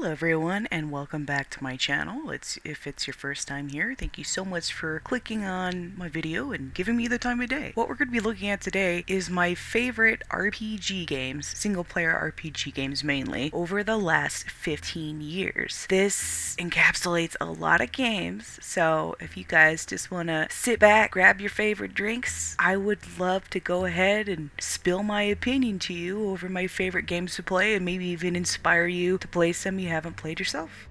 Hello everyone and welcome back to my channel. If it's your first time here, thank you so much for clicking on my video and giving me the time of day. What we're going to be looking at today is my favorite RPG games, single player RPG games mainly, over the last 15 years. This encapsulates a lot of games, so if you guys just want to sit back, grab your favorite drinks, I would love to go ahead and spill my opinion to you over my favorite games to play and maybe even inspire you to play some you haven't played yourself.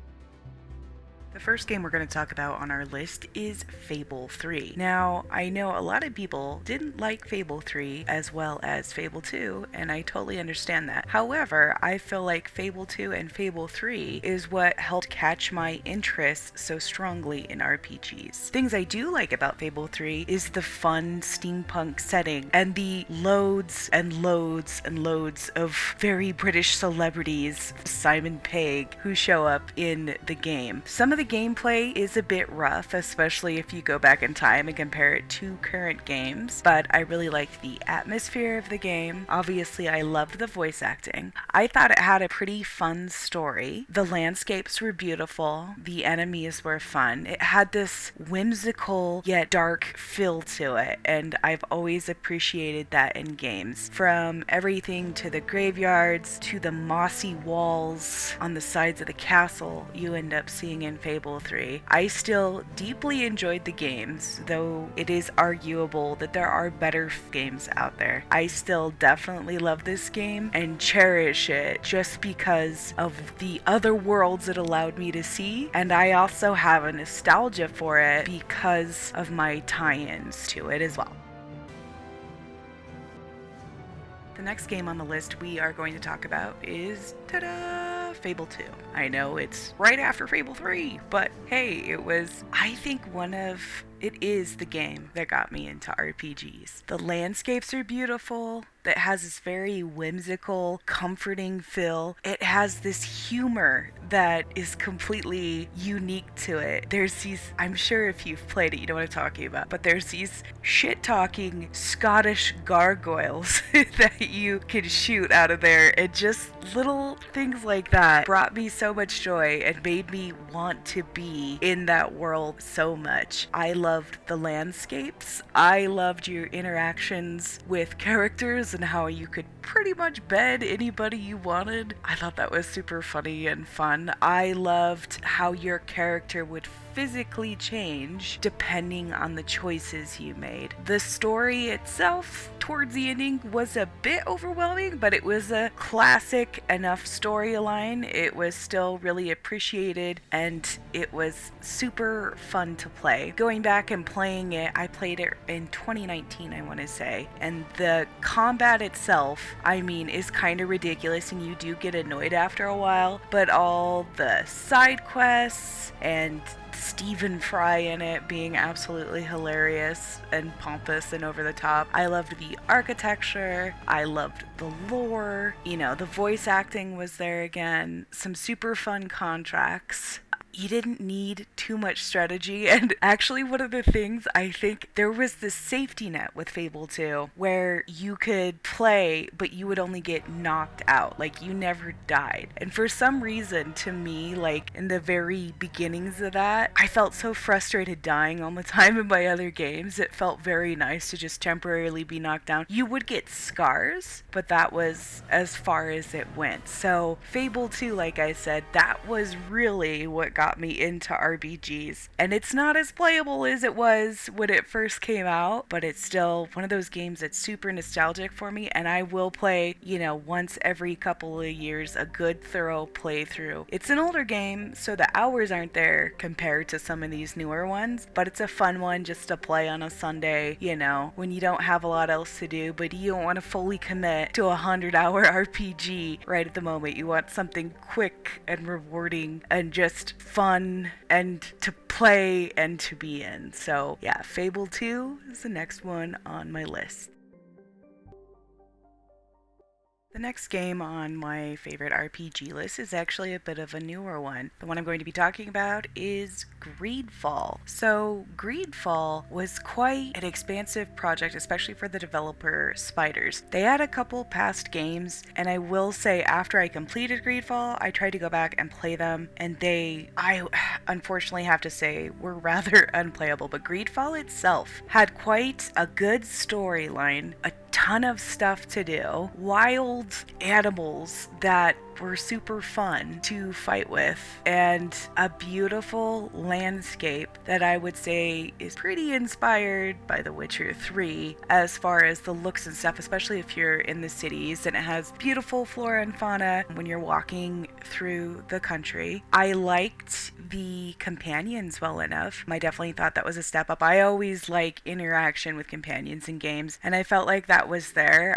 The first game we're going to talk about on our list is Fable 3. Now, I know a lot of people didn't like Fable 3 as well as Fable 2, and I totally understand that. However, I feel like Fable 2 and Fable 3 is what helped catch my interest so strongly in RPGs. Things I do like about Fable 3 is the fun steampunk setting and the loads and loads and loads of very British celebrities, Simon Pegg, who show up in the game. Some of the gameplay is a bit rough, especially if you go back in time and compare it to current games, but I really liked the atmosphere of the game. Obviously, I loved the voice acting. I thought it had a pretty fun story. The landscapes were beautiful. The enemies were fun. It had this whimsical yet dark feel to it, and I've always appreciated that in games. From everything to the graveyards to the mossy walls on the sides of the castle you end up seeing in Fable 3. I still deeply enjoyed the games, though it is arguable that there are better games out there. I still definitely love this game and cherish it just because of the other worlds it allowed me to see, and I also have a nostalgia for it because of my tie-ins to it as well. The next game on the list we are going to talk about is, ta-da, Fable 2. I know it's right after Fable 3, but hey, it is the game that got me into RPGs. The landscapes are beautiful. It has this very whimsical, comforting feel. It has this humor that is completely unique to it. I'm sure if you've played it, you know what I'm talking about, but there's these shit-talking Scottish gargoyles that you can shoot out of there, and just little things like that brought me so much joy and made me want to be in that world so much. I loved the landscapes. I loved your interactions with characters and how you could pretty much bed anybody you wanted. I thought that was super funny and fun. I loved how your character would physically change depending on the choices you made. The story itself towards the ending was a bit overwhelming, but it was a classic enough storyline. It was still really appreciated and it was super fun to play. Going back and playing it, I played it in 2019, I want to say, and the combat itself, is kind of ridiculous and you do get annoyed after a while, but all the side quests and Stephen Fry in it being absolutely hilarious and pompous and over the top. I loved the architecture. I loved the lore. The voice acting was there again. Some super fun contracts. You didn't need too much strategy, and actually one of the things, I think there was this safety net with Fable 2 where you could play but you would only get knocked out, like you never died. And for some reason, to me, like in the very beginnings of that, I felt so frustrated dying all the time in my other games. It felt very nice to just temporarily be knocked down. You would get scars, but that was as far as it went. So Fable 2, like I said, that was really what got me into RPGs. And it's not as playable as it was when it first came out, but it's still one of those games that's super nostalgic for me, and I will play, once every couple of years, a good thorough playthrough. It's an older game, so the hours aren't there compared to some of these newer ones, but it's a fun one just to play on a Sunday, when you don't have a lot else to do, but you don't want to fully commit to a 100-hour RPG right at the moment. You want something quick and rewarding and just fun and to play and to be in. So yeah, Fable 2 is the next one on my list. The next game on my favorite RPG list is actually a bit of a newer one. The one I'm going to be talking about is Greedfall. So, Greedfall was quite an expansive project, especially for the developer Spiders. They had a couple past games, and I will say after I completed Greedfall, I tried to go back and play them, and I unfortunately have to say, were rather unplayable. But Greedfall itself had quite a good storyline, a ton of stuff to do, wild animals that were super fun to fight with, and a beautiful landscape that I would say is pretty inspired by The Witcher 3 as far as the looks and stuff, especially if you're in the cities, and it has beautiful flora and fauna when you're walking through the country. I liked the companions well enough. I definitely thought that was a step up. I always like interaction with companions in games, and I felt like that was there.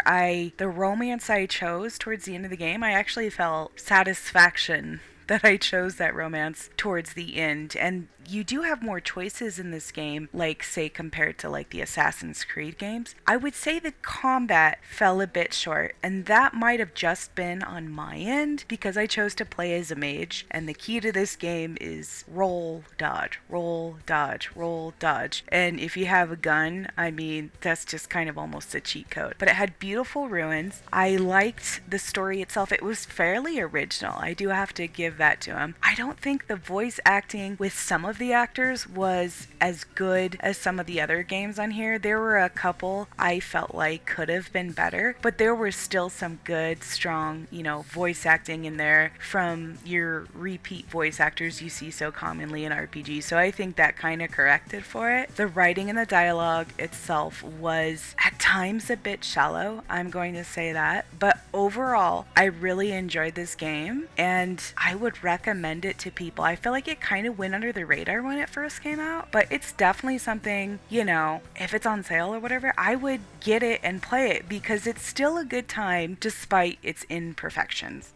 The romance I chose towards the end of the game, I actually felt satisfaction that I chose that romance towards the end. And you do have more choices in this game, like say compared to like the Assassin's Creed games. I would say the combat fell a bit short, and that might have just been on my end because I chose to play as a mage, and the key to this game is roll, dodge, roll, dodge, roll, dodge. And if you have a gun, I mean, that's just kind of almost a cheat code. But it had beautiful ruins. I liked the story itself. It was fairly original. I do have to give that to him. I don't think the voice acting with some of the actors was as good as some of the other games on here. There were a couple I felt like could have been better, but there were still some good, strong, voice acting in there from your repeat voice actors you see so commonly in RPGs. So I think that kind of corrected for it. The writing and the dialogue itself was at times a bit shallow, I'm going to say that, but overall I really enjoyed this game, and I would recommend it to people. I feel like it kind of went under the radar when it first came out, but it's definitely something, if it's on sale or whatever, I would get it and play it because it's still a good time despite its imperfections.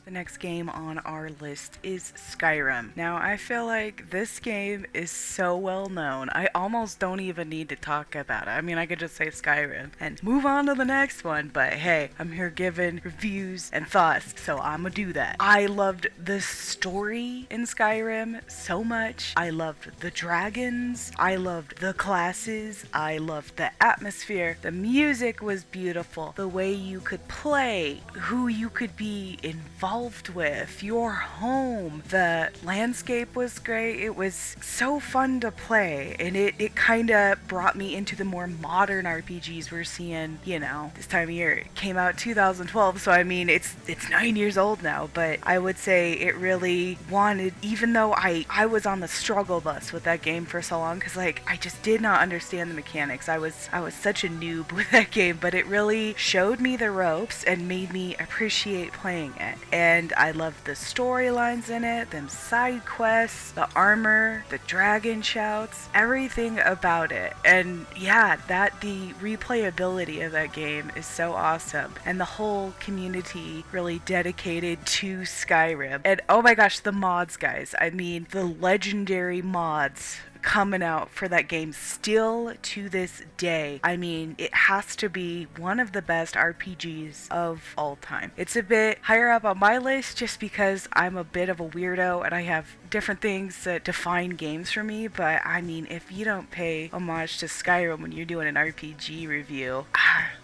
The next game on our list is Skyrim. Now, I feel like this game is so well known, I almost don't even need to talk about it. I mean, I could just say Skyrim and move on to the next one, but hey, I'm here giving reviews and thoughts, so I'm gonna do that. I loved the story in Skyrim so much. I loved the dragons. I loved the classes. I loved the atmosphere. The music was beautiful. The way you could play, who you could be involved with, your home, the landscape was great. It was so fun to play, and it kind of brought me into the more modern RPGs we're seeing, this time of year. It came out 2012, so I mean it's 9 years old now, but I would say it really wanted, even though I was on the struggle bus with that game for so long, because like I just did not understand the mechanics. I was such a noob with that game, but it really showed me the ropes and made me appreciate playing it. And I loved the storylines in it, them side quests, the armor, the dragon shouts, everything about it. And yeah, the replayability of that game is so awesome. And the whole community really dedicated to Skyrim. And oh my gosh, the mods, guys. I mean, the legendary mods coming out for that game still to this day. I mean, it has to be one of the best RPGs of all time. It's a bit higher up on my list just because I'm a bit of a weirdo and I have different things that define games for me, but I mean, if you don't pay homage to Skyrim when you're doing an RPG review,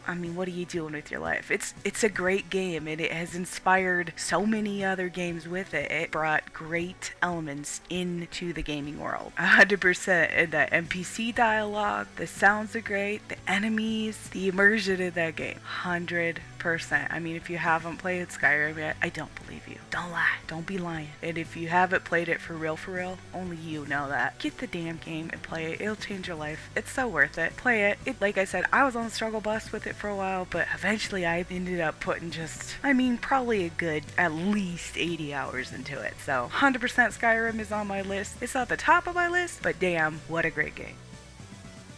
I mean, what are you doing with your life? It's a great game, and it has inspired so many other games with it. It brought great elements into the gaming world. 100%. And the NPC dialogue, the sounds are great, the enemies, the immersion in that game. 100%. I mean, if you haven't played Skyrim yet, I don't believe you. Don't lie. Don't be lying. And if you haven't played it for real, only you know that. Get the damn game and play it. It'll change your life. It's so worth it. Play it. Like I said, I was on the struggle bus with it for a while, but eventually I ended up putting probably a good at least 80 hours into it. So 100% Skyrim is on my list. It's not the top of my list, but damn, what a great game.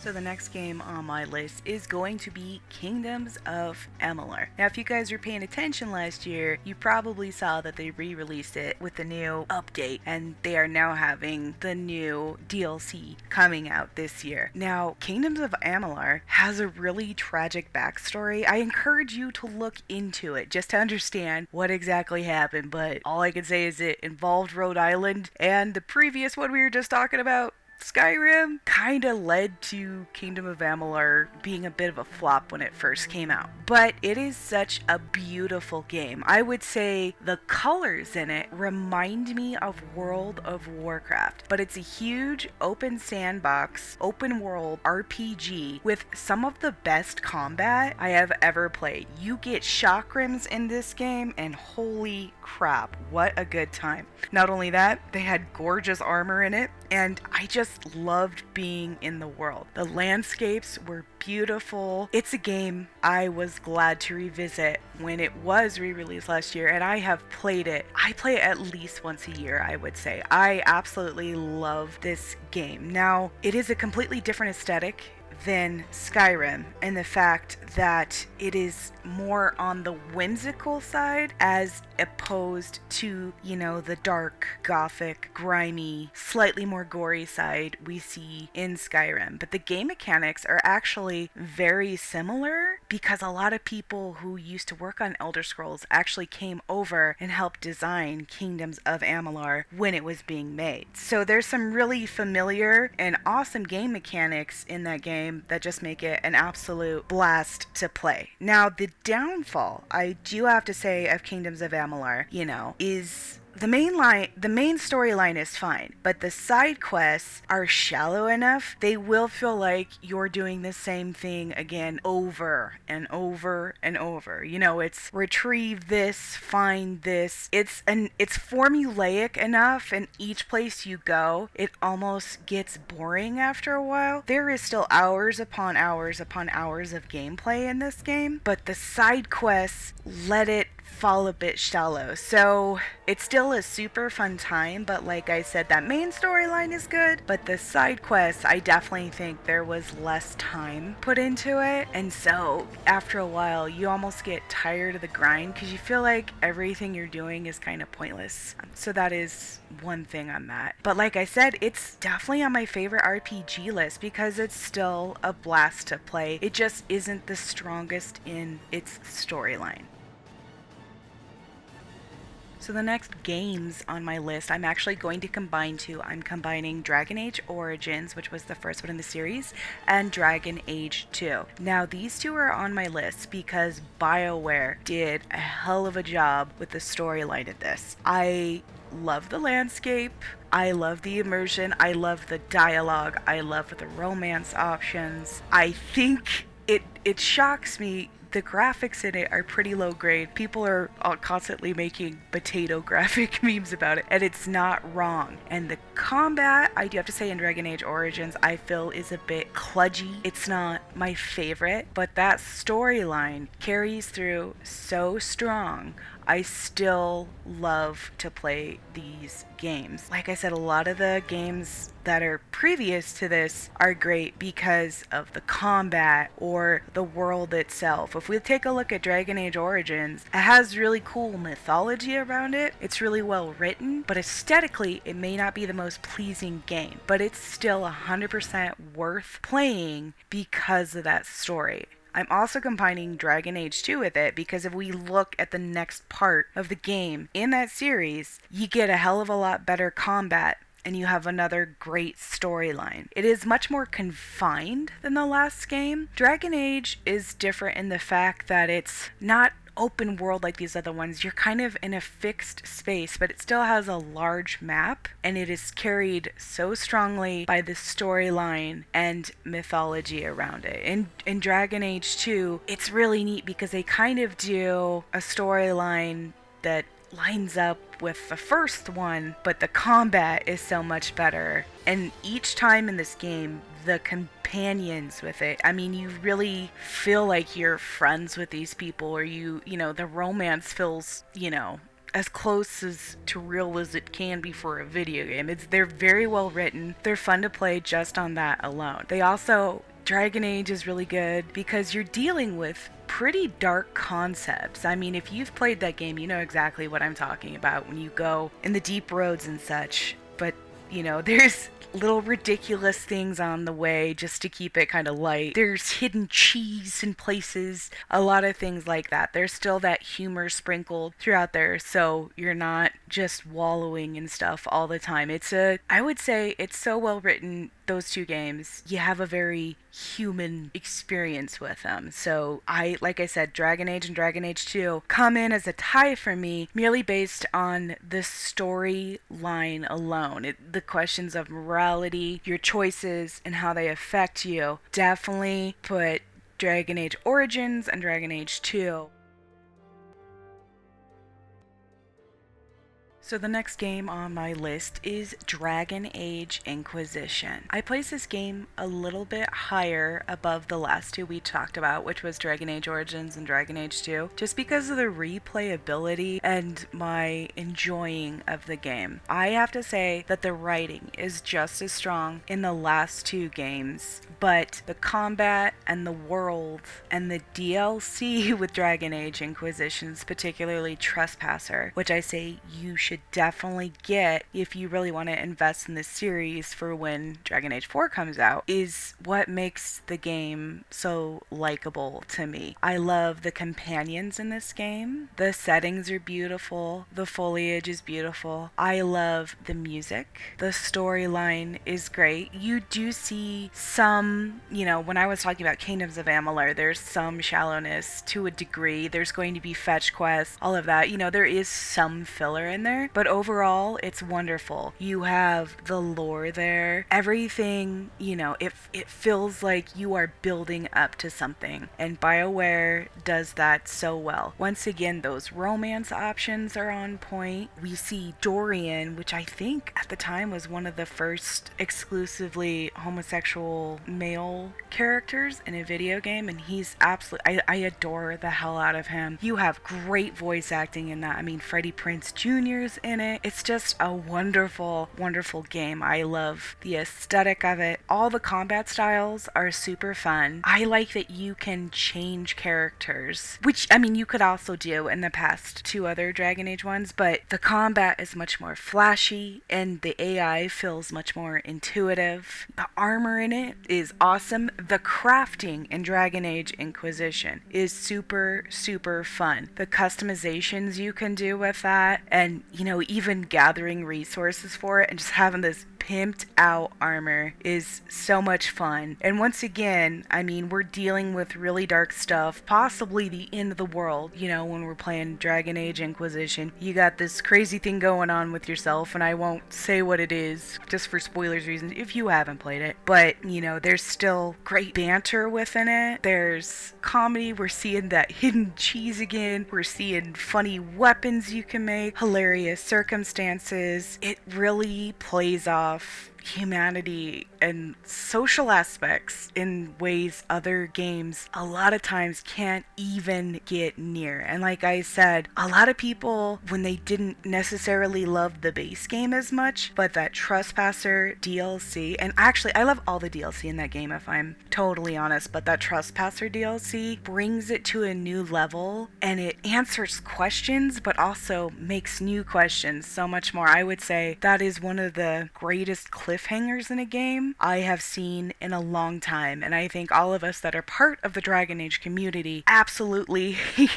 So the next game on my list is going to be Kingdoms of Amalur. Now, if you guys were paying attention last year, you probably saw that they re-released it with the new update, and they are now having the new DLC coming out this year. Now, Kingdoms of Amalur has a really tragic backstory. I encourage you to look into it just to understand what exactly happened, but all I can say is it involved Rhode Island, and the previous one we were just talking about, Skyrim, kind of led to Kingdom of Amalur being a bit of a flop when it first came out. But it is such a beautiful game. I would say the colors in it remind me of World of Warcraft, but it's a huge open sandbox, open world RPG with some of the best combat I have ever played. You get chakrams in this game, and holy crap, what a good time. Not only that, they had gorgeous armor in it, and I just loved being in the world. The landscapes were beautiful. It's a game I was glad to revisit when it was re-released last year, and I have played it. I play it at least once a year, I would say. I absolutely love this game. Now, it is a completely different aesthetic than Skyrim, and the fact that it is more on the whimsical side as opposed to, the dark, gothic, grimy, slightly more gory side we see in Skyrim. But the game mechanics are actually very similar because a lot of people who used to work on Elder Scrolls actually came over and helped design Kingdoms of Amalur when it was being made. So there's some really familiar and awesome game mechanics in that game that just make it an absolute blast to play. Now, the downfall, I do have to say, of Kingdoms of Amalur, is the main storyline is fine, but the side quests are shallow enough. They will feel like you're doing the same thing again over and over and over. It's retrieve this, find this. It's formulaic enough, and each place you go, it almost gets boring after a while. There is still hours upon hours upon hours of gameplay in this game, but the side quests let it fall a bit shallow. So it's still a super fun time, but like I said, that main storyline is good, but the side quests, I definitely think there was less time put into it, and so after a while you almost get tired of the grind because you feel like everything you're doing is kind of pointless. So that is one thing on that. But like I said, it's definitely on my favorite RPG list because it's still a blast to play. It just isn't the strongest in its storyline. So the next games on my list, I'm actually going to combine two. I'm combining Dragon Age Origins, which was the first one in the series, and Dragon Age 2. Now, these two are on my list because BioWare did a hell of a job with the storyline of this. I love the landscape, I love the immersion, I love the dialogue, I love the romance options. I think it shocks me. The graphics in it are pretty low grade. People are constantly making potato graphic memes about it, and it's not wrong. And the combat, I do have to say, in Dragon Age Origins, I feel is a bit kludgy. It's not my favorite, but that storyline carries through so strong. I still love to play these games. Like I said, a lot of the games that are previous to this are great because of the combat or the world itself. If we take a look at Dragon Age Origins, it has really cool mythology around it. It's really well written, but aesthetically, it may not be the most pleasing game, but it's still 100% worth playing because of that story. I'm also combining Dragon Age 2 with it because if we look at the next part of the game in that series, you get a hell of a lot better combat and you have another great storyline. It is much more confined than the last game. Dragon Age is different in the fact that it's not open world like these other ones. You're kind of in a fixed space, but it still has a large map, and it is carried so strongly by the storyline and mythology around it. In Dragon Age 2, it's really neat because they kind of do a storyline that lines up with the first one, but the combat is so much better. And each time in this game, the companions with it, I mean, you really feel like you're friends with these people, or the romance feels, as close as to real as it can be for a video game. They're very well written. They're fun to play just on that alone. They also Dragon Age is really good because you're dealing with pretty dark concepts. I mean, if you've played that game, you know exactly what I'm talking about when you go in the deep roads and such. But, there's little ridiculous things on the way just to keep it kind of light. There's hidden cheese in places, a lot of things like that. There's still that humor sprinkled throughout there, so you're not just wallowing in stuff all the time. I would say it's so well written, those two games. You have a very human experience with them. So like I said, Dragon Age and Dragon Age 2 come in as a tie for me, merely based on the storyline alone. The questions of morality, your choices, and how they affect you definitely put Dragon Age Origins and Dragon Age 2. So the next game on my list is Dragon Age Inquisition. I place this game a little bit higher above the last two we talked about, which was Dragon Age Origins and Dragon Age 2, just because of the replayability and my enjoying of the game. I have to say that the writing is just as strong in the last two games, but the combat and the world and the DLC with Dragon Age Inquisitions, particularly Trespasser, which I say you should definitely get if you really want to invest in this series for when Dragon Age 4 comes out, is what makes the game so likable to me. I love the companions in this game. The settings are beautiful. The foliage is beautiful. I love the music. The storyline is great. You do see some, when I was talking about Kingdoms of Amalur, there's some shallowness to a degree. There's going to be fetch quests, all of that. There is some filler in there, but overall, it's wonderful. You have the lore there. Everything, it feels like you are building up to something, and BioWare does that so well. Once again, those romance options are on point. We see Dorian, which I think at the time was one of the first exclusively homosexual male characters in a video game, and he's absolutely, I adore the hell out of him. You have great voice acting in that. I mean, Freddie Prinze Jr.'s in it. It's just a wonderful, wonderful game. I love the aesthetic of it. All the combat styles are super fun. I like that you can change characters, which, you could also do in the past two other Dragon Age ones, but the combat is much more flashy and the AI feels much more intuitive. The armor in it is awesome. The crafting in Dragon Age Inquisition is super, super fun. The customizations you can do with that, and even gathering resources for it and just having this pimped out armor is so much fun. And once again, we're dealing with really dark stuff, possibly the end of the world, when we're playing Dragon Age Inquisition. You got this crazy thing going on with yourself, and I won't say what it is, just for spoilers reasons, if you haven't played it. But, there's still great banter within it. There's comedy. We're seeing that hidden cheese again. We're seeing funny weapons you can make, hilarious circumstances. It really plays off humanity and social aspects in ways other games a lot of times can't even get near. And like I said, a lot of people, when they didn't necessarily love the base game as much, but that Trespasser DLC, and actually I love all the DLC in that game if I'm totally honest, but that Trespasser DLC brings it to a new level, and it answers questions but also makes new questions so much more. I would say that is one of the greatest cliffhangers in a game I have seen in a long time, and I think all of us that are part of the Dragon Age community absolutely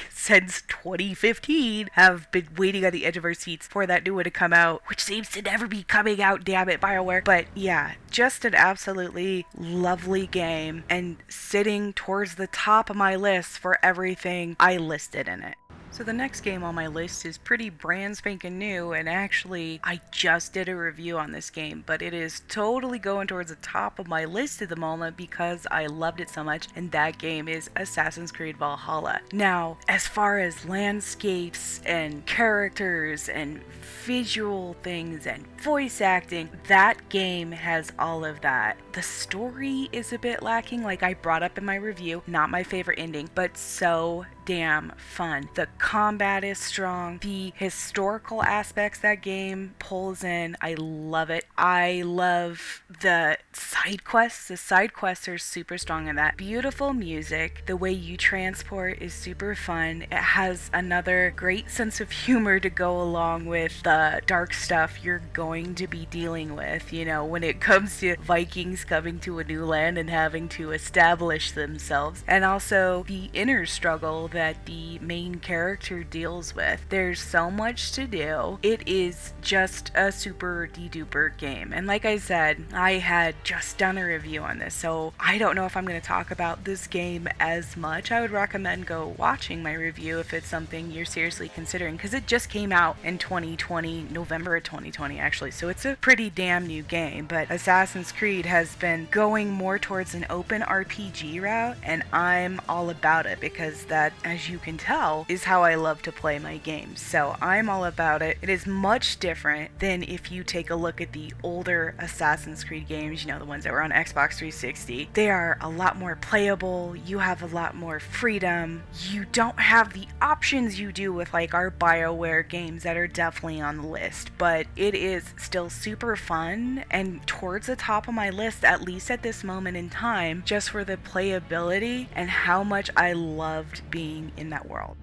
since 2015 have been waiting on the edge of our seats for that new one to come out, which seems to never be coming out, damn it, BioWare. But yeah, just an absolutely lovely game, and sitting towards the top of my list for everything I listed in it. So the next game on my list is pretty brand spanking new, and actually I just did a review on this game, but it is totally going towards the top of my list at the moment because I loved it so much, and that game is Assassin's Creed Valhalla. Now, as far as landscapes and characters and visual things and voice acting, that game has all of that. The story is a bit lacking, like I brought up in my review, not my favorite ending, but so damn fun. The combat is strong. The historical aspects that game pulls in, I love it. I love the side quests. The side quests are super strong in that. Beautiful music. The way you transport is super fun. It has another great sense of humor to go along with the dark stuff you're going to be dealing with, you know, when it comes to Vikings coming to a new land and having to establish themselves, and also the inner struggle that the main character deals with. There's so much to do. It is just a super de-duper game. And like I said, I had just done a review on this, so I don't know if I'm going to talk about this game as much. I would recommend go watching my review if it's something you're seriously considering, because it just came out in 2020, November of 2020 actually, so it's a pretty damn new game. But Assassin's Creed has been going more towards an open RPG route, and I'm all about it because that, as you can tell, is how I love to play my games. So I'm all about it. It is much different than if you take a look at the older Assassin's Creed games, you know, the ones that were on Xbox 360. They are a lot more playable. You have a lot more freedom. You don't have the options you do with like our BioWare games that are definitely on the list, but it is still super fun and towards the top of my list, at least at this moment in time, just for the playability and how much I loved being in that world.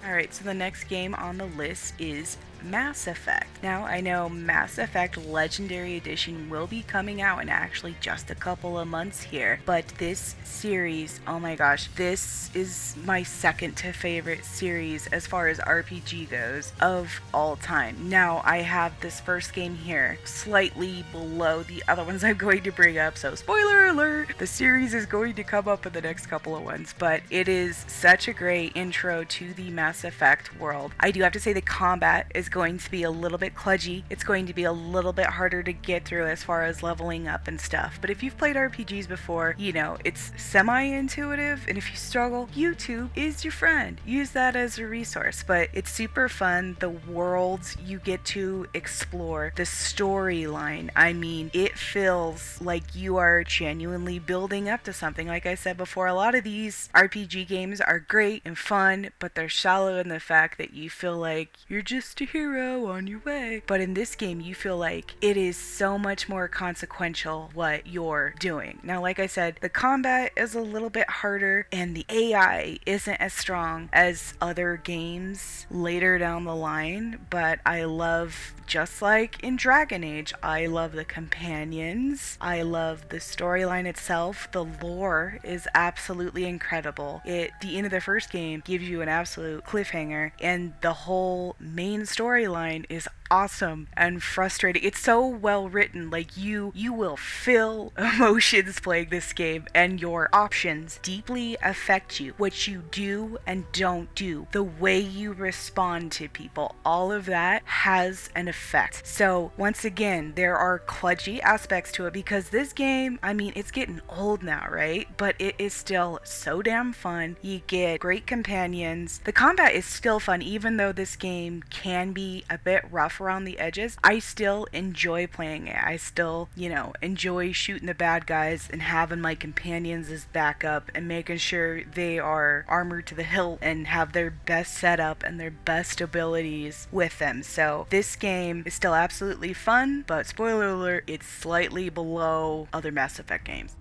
Alright, so the next game on the list is Mass Effect. Now, I know Mass Effect Legendary Edition will be coming out in actually just a couple of months here, but this series, oh my gosh, this is my second to favorite series as far as RPG goes of all time. Now, I have this first game here slightly below the other ones I'm going to bring up, so spoiler alert, the series is going to come up in the next couple of ones, but it is such a great intro to the Mass Effect world. I do have to say the combat is going to be a little bit kludgy. It's going to be a little bit harder to get through as far as leveling up and stuff. But if you've played RPGs before, you know, it's semi-intuitive, and if you struggle, YouTube is your friend. Use that as a resource. But it's super fun. The worlds you get to explore, the storyline, I mean, it feels like you are genuinely building up to something. Like I said before, a lot of these RPG games are great and fun, but they're shallow in the fact that you feel like you're just a hero on your way. But in this game, you feel like it is so much more consequential what you're doing. Now, like I said, the combat is a little bit harder and the AI isn't as strong as other games later down the line, but I love, just like in Dragon Age, I love the companions. I love the storyline itself. The lore is absolutely incredible. The end of the first game gives you an absolute cliffhanger, and the whole main storyline is awesome and frustrating. It's so well written. Like you will feel emotions playing this game, and your options deeply affect you. What you do and don't do, the way you respond to people, all of that has an effect. So once again, there are kludgy aspects to it because this game, I mean, it's getting old now, right? But it is still so damn fun. You get great companions. The combat is still fun, even though this game can be a bit rough around the edges. I still enjoy playing it. I still, you know, enjoy shooting the bad guys and having my companions as backup and making sure they are armored to the hilt and have their best setup and their best abilities with them. So this game is still absolutely fun, but spoiler alert, it's slightly below other Mass Effect games.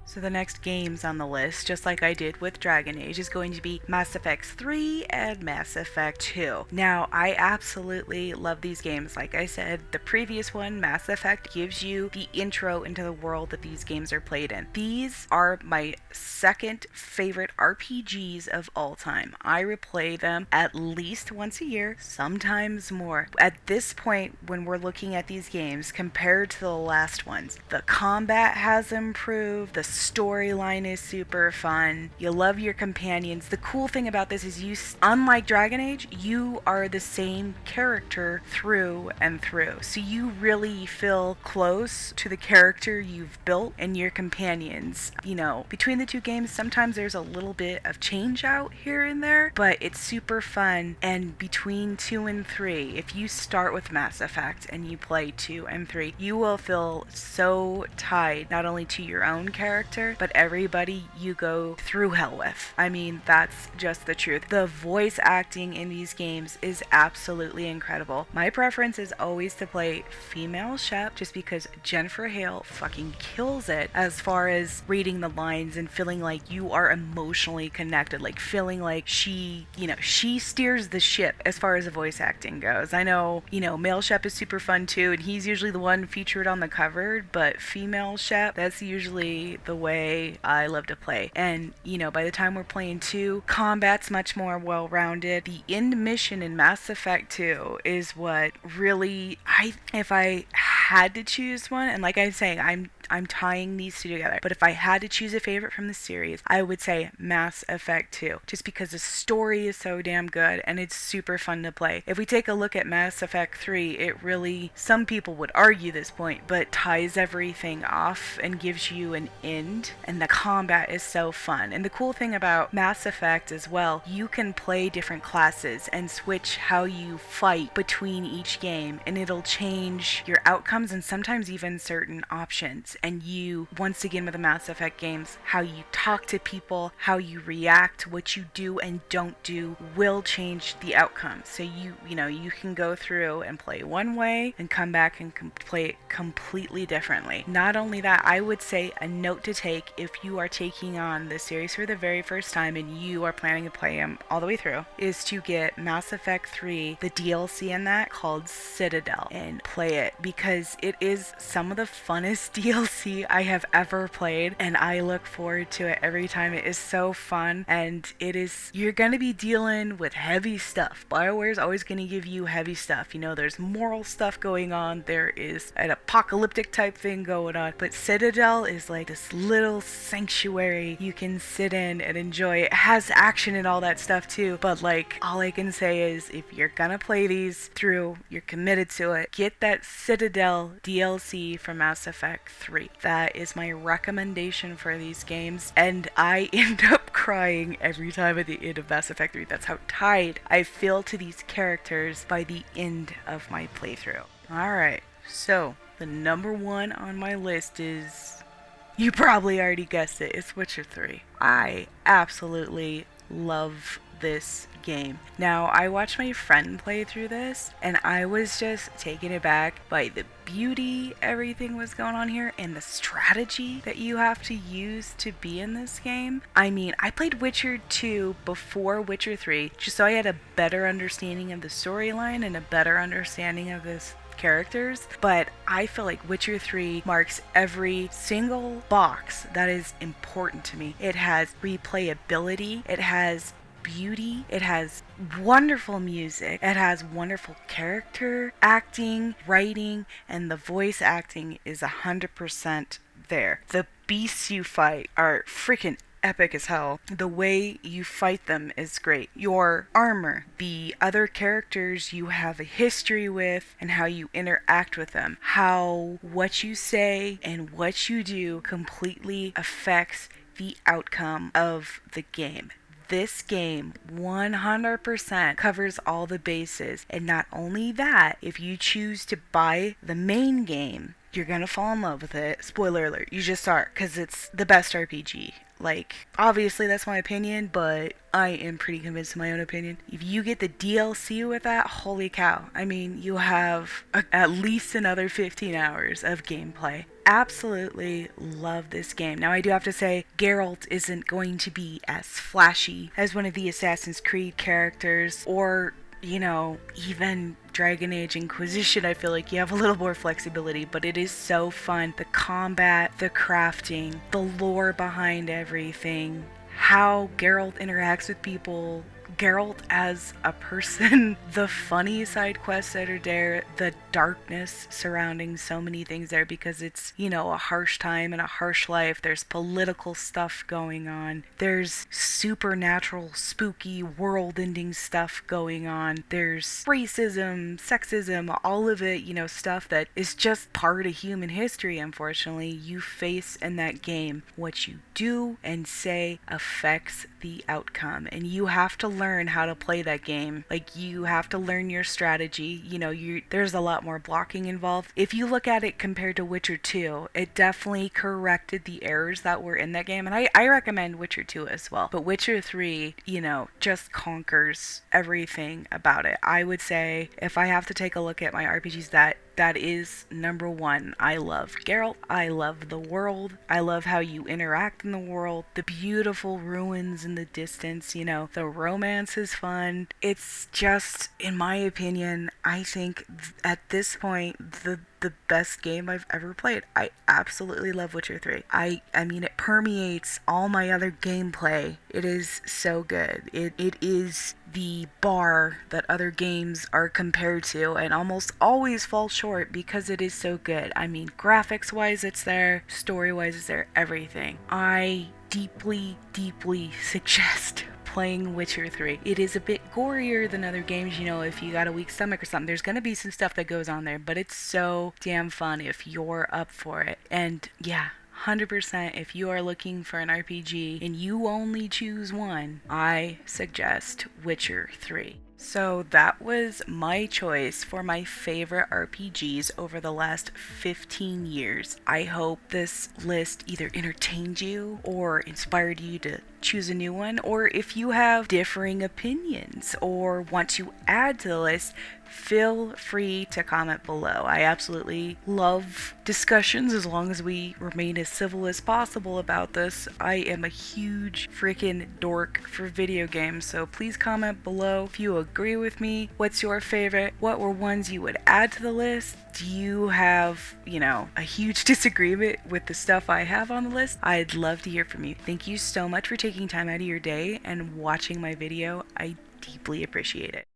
So the next games on the list, just like I did with Dragon Age, is going to be Mass Effect 3 and Mass Effect 2. Now, I absolutely love these games. Like I said, the previous one, Mass Effect, gives you the intro into the world that these games are played in. These are my second favorite RPGs of all time. I replay them at least once a year, sometimes more. At this point, when we're looking at these games, compared to the last ones, the combat has improved, the storyline is super fun, you love your companions. The cool thing about this is unlike Dragon Age, you are the same character through and through. So you really feel close to the character you've built and your companions. You know, between the two games, sometimes there's a little bit of change out here and there, but it's super fun. And between 2 and 3, if you start with Mass Effect and you play 2 and 3, you will feel so tied not only to your own character, character, but everybody you go through hell with. I mean, that's just the truth. The voice acting in these games is absolutely incredible. My preference is always to play female Shep, just because Jennifer Hale fucking kills it as far as reading the lines and feeling like you are emotionally connected, like feeling like she, she steers the ship as far as the voice acting goes. I know, male Shep is super fun too, and he's usually the one featured on the cover, but female Shep, that's usually the way I love to play. And, by the time we're playing 2, combat's much more well-rounded. The end mission in Mass Effect 2 is what really, if I had to choose one, and like I'm saying, I'm tying these two together, but if I had to choose a favorite from the series, I would say Mass Effect 2, just because the story is so damn good and it's super fun to play. If we take a look at Mass Effect 3, it really, some people would argue this point, but ties everything off and gives you an end, and the combat is so fun. And the cool thing about Mass Effect as well, you can play different classes and switch how you fight between each game, and it'll change your outcomes and sometimes even certain options. And you, once again with the Mass Effect games, how you talk to people, how you react, what you do and don't do will change the outcome. So you can go through and play one way and come back and play it completely differently. Not only that, I would say a note to take if you are taking on the series for the very first time and you are planning to play them all the way through, is to get Mass Effect 3, the DLC in that called Citadel, and play it, because it is some of the funnest DLC I have ever played, and I look forward to it every time. It is so fun, and you're gonna be dealing with heavy stuff. BioWare is always gonna give you heavy stuff. There's moral stuff going on, there is an apocalyptic type thing going on, but Citadel is like this little sanctuary you can sit in and enjoy. It has action and all that stuff too, but like, all I can say is, if you're gonna play these through, you're committed to it, get that Citadel DLC for Mass Effect 3. That is my recommendation for these games, and I end up crying every time at the end of Mass Effect 3. That's how tied I feel to these characters by the end of my playthrough. Alright, so the number 1 on my list is, you probably already guessed it, it's Witcher 3. I absolutely love this game. Now, I watched my friend play through this, and I was just taken aback by the beauty everything was going on here and the strategy that you have to use to be in this game. I mean, I played Witcher 2 before Witcher 3 just so I had a better understanding of the storyline and a better understanding of this characters, but I feel like Witcher 3 marks every single box that is important to me. It has replayability, it has beauty, it has wonderful music, it has wonderful character acting, writing, and the voice acting is 100% there. The beasts you fight are freaking epic as hell. The way you fight them is great. Your armor, the other characters you have a history with, and how you interact with them, how what you say and what you do completely affects the outcome of the game. This game 100% covers all the bases, and not only that, if you choose to buy the main game, you're gonna fall in love with it. Spoiler alert, you just are, because it's the best RPG. Like, obviously that's my opinion, but I am pretty convinced of my own opinion. If you get the DLC with that, holy cow. I mean, you have at least another 15 hours of gameplay. Absolutely love this game. Now, I do have to say, Geralt isn't going to be as flashy as one of the Assassin's Creed characters, or even Dragon Age Inquisition. I feel like you have a little more flexibility, but it is so fun. The combat, the crafting, the lore behind everything, how Geralt interacts with people, Geralt as a person, the funny side quests that are there, the darkness surrounding so many things there, because it's, a harsh time and a harsh life. There's political stuff going on. There's supernatural, spooky, world-ending stuff going on. There's racism, sexism, all of it, stuff that is just part of human history, unfortunately, you face in that game. What you do and say affects the outcome, and you have to learn how to play that game. Like, you have to learn your strategy. You know, there's a lot more blocking involved. If you look at it compared to Witcher 2, it definitely corrected the errors that were in that game, and I recommend Witcher 2 as well. But Witcher 3, you know, just conquers everything about it. I would say, if I have to take a look at my RPGs, that is number one. I love Geralt. I love the world. I love how you interact in the world. The beautiful ruins in the distance, you know, the romance is fun. It's just, in my opinion, I think at this point, the best game I've ever played. I absolutely love Witcher 3. I mean, it permeates all my other gameplay. It is so good. It is the bar that other games are compared to, and almost always falls short because it is so good. I mean, graphics wise it's there, story wise it's there, everything. I deeply suggest playing Witcher 3. It is a bit gorier than other games, you know, if you got a weak stomach or something. There's gonna be some stuff that goes on there, but it's so damn fun if you're up for it. And yeah, 100%, if you are looking for an RPG and you only choose one, I suggest Witcher 3. So that was my choice for my favorite RPGs over the last 15 years. I hope this list either entertained you or inspired you to choose a new one, or if you have differing opinions or want to add to the list, feel free to comment below. I absolutely love discussions as long as we remain as civil as possible about this. I am a huge freaking dork for video games, so please comment below if you agree with me. What's your favorite? What were ones you would add to the list? Do you have, you know, a huge disagreement with the stuff I have on the list? I'd love to hear from you. Thank you so much for taking time out of your day and watching my video. I deeply appreciate it.